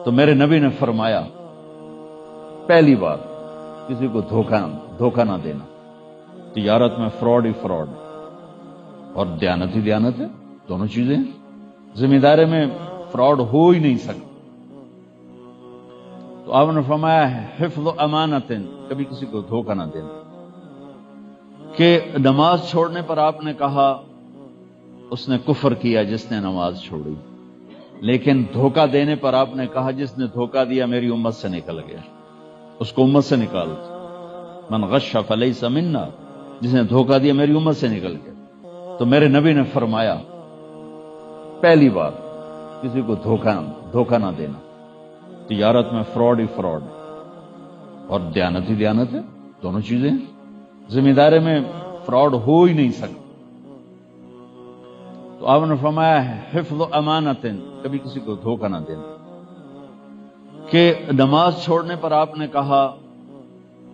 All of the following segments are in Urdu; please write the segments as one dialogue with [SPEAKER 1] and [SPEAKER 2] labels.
[SPEAKER 1] تو میرے نبی نے فرمایا پہلی بار کسی کو دھوکہ نہ دینا۔ تجارت میں فراڈ ہی فراڈ اور دیانت ہی دیانت ہے، دونوں چیزیں ہیں۔ ذمہ داری میں فراڈ ہو ہی نہیں سکتا۔ تو آپ نے فرمایا حفظ امانت، کبھی کسی کو دھوکہ نہ دینا۔ کہ نماز چھوڑنے پر آپ نے کہا اس نے کفر کیا جس نے نماز چھوڑی، لیکن دھوکہ دینے پر آپ نے کہا جس نے دھوکہ دیا میری امت سے نکل گیا، اس کو امت سے نکال دو۔ من غش فلیس منا، جس نے دھوکہ دیا میری امت سے نکل گیا۔ تو میرے نبی نے فرمایا پہلی بار کسی کو دھوکہ نہ دینا۔ تجارت میں فراڈ ہی فراڈ اور دیانت ہی دیانت ہے، دونوں چیزیں ہیں۔ ذمہ داری میں فراڈ ہو ہی نہیں سکتا۔ تو آپ نے فرمایا حفظ امانت، کبھی کسی کو دھوکہ نہ دینا۔ کہ نماز چھوڑنے پر آپ نے کہا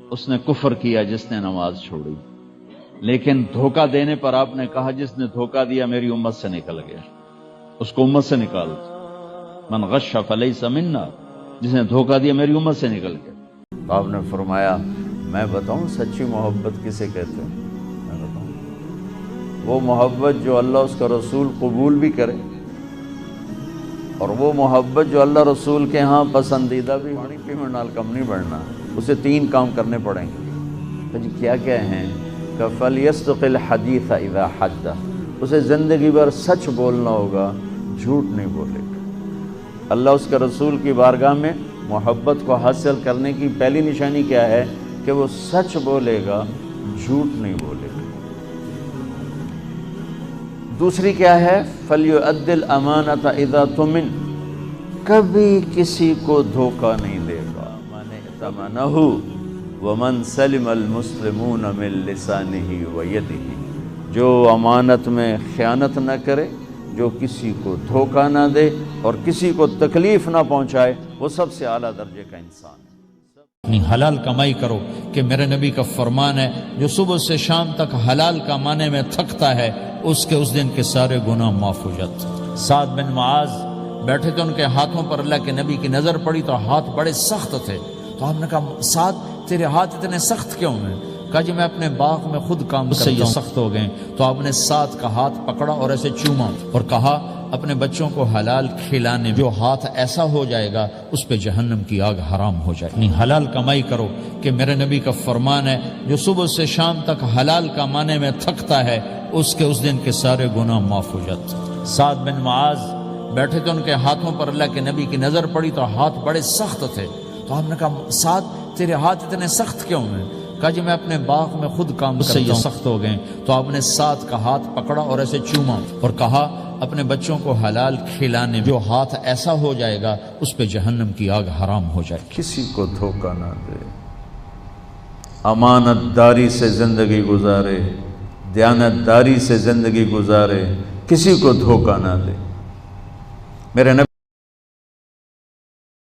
[SPEAKER 1] اس نے کفر کیا جس نے نماز چھوڑی، لیکن دھوکہ دینے پر آپ نے کہا جس نے دھوکہ دیا میری امت سے نکل گیا، اس کو امت سے نکال دو۔ من غش فلیس منا، جس نے دھوکہ دیا میری امت سے نکل گیا۔ تو آپ نے فرمایا میں بتاؤں سچی محبت کسے کہتے ہیں؟ میں بتاؤں وہ محبت جو اللہ اس کا رسول قبول بھی کرے، اور وہ محبت جو اللہ رسول کے ہاں پسندیدہ بھی پانی پیمن نال کم نہیں بڑھنا۔ اسے تین کام کرنے پڑیں گے۔ تو جی کیا کیا ہیں؟ کہ فَلْيَصْدِقِ الْحَدِيثَ إِذَا حَدَّثَ، اسے زندگی بھر سچ بولنا ہوگا، جھوٹ نہیں بولے گا۔ اللہ اس کے رسول کی بارگاہ میں محبت کو حاصل کرنے کی پہلی نشانی کیا ہے؟ کہ وہ سچ بولے گا، جھوٹ نہیں بولے گا۔ دوسری کیا ہے؟ فَلْيُؤَدِّ الْأَمَانَةَ إِذَا تُمِنَ، کبھی کسی کو دھوکہ نہیں دے گا۔ مَنِ ائْتَمَنَهُ وَمَنْ سَلِمَ الْمُسْلِمُونَ مِنْ لِسَانِهِ وَيَدِهِ، جو امانت میں خیانت نہ کرے، جو کسی کو دھوکہ نہ دے اور کسی کو تکلیف نہ پہنچائے، وہ سب سے اعلیٰ درجے کا انسان ہے۔
[SPEAKER 2] اپنی حلال کمائی کرو، کہ میرے نبی کا فرمان ہے جو صبح سے شام تک حلال کمانے میں تھکتا ہے اس کے اس دن کے سارے گناہ معاف ہو جاتے ہیں۔ سعد بن معاذ بیٹھے تھے، ان کے ہاتھوں پر اللہ کے نبی کی نظر پڑی تو ہاتھ بڑے سخت تھے۔ تو ہم نے کہا سعد تیرے ہاتھ اتنے سخت کیوں ہیں؟ کہا جی میں اپنے باغ میں خود کام کرتا ہوں، سخت ہو گئے۔ تو آپ نے سعد کا ہاتھ پکڑا اور ایسے چوما اور کہا اپنے بچوں کو حلال کھلانے، جو ہاتھ ایسا ہو جائے گا اس پہ جہنم کی آگ حرام ہو جائے۔ اپنی حلال کمائی کرو، کہ میرے نبی کا فرمان ہے جو صبح سے شام تک حلال کمانے میں تھکتا ہے اس کے اس دن کے سارے گناہ معاف ہو جاتے ہیں۔ سعد بن معاذ بیٹھے تھے، ان کے ہاتھوں پر اللہ کے نبی کی نظر پڑی تو ہاتھ بڑے سخت تھے۔ تو ہم نے کہا سعد تیرے ہاتھ اتنے سخت کیوں ہیں؟ کہا جی میں اپنے باغ میں خود کام کرتا ہوں، سخت ہو گئے۔ تو آپ نے سعد کا ہاتھ پکڑا اور ایسے چوما اور کہا اپنے بچوں کو حلال کھلانے، جو ہاتھ ایسا ہو جائے گا اس پہ جہنم کی آگ حرام ہو جائے۔
[SPEAKER 1] کسی کو دھوکہ نہ دے، امانت داری سے زندگی گزارے، دیانت داری سے زندگی گزارے، کسی کو دھوکہ نہ دے۔ میرے نبی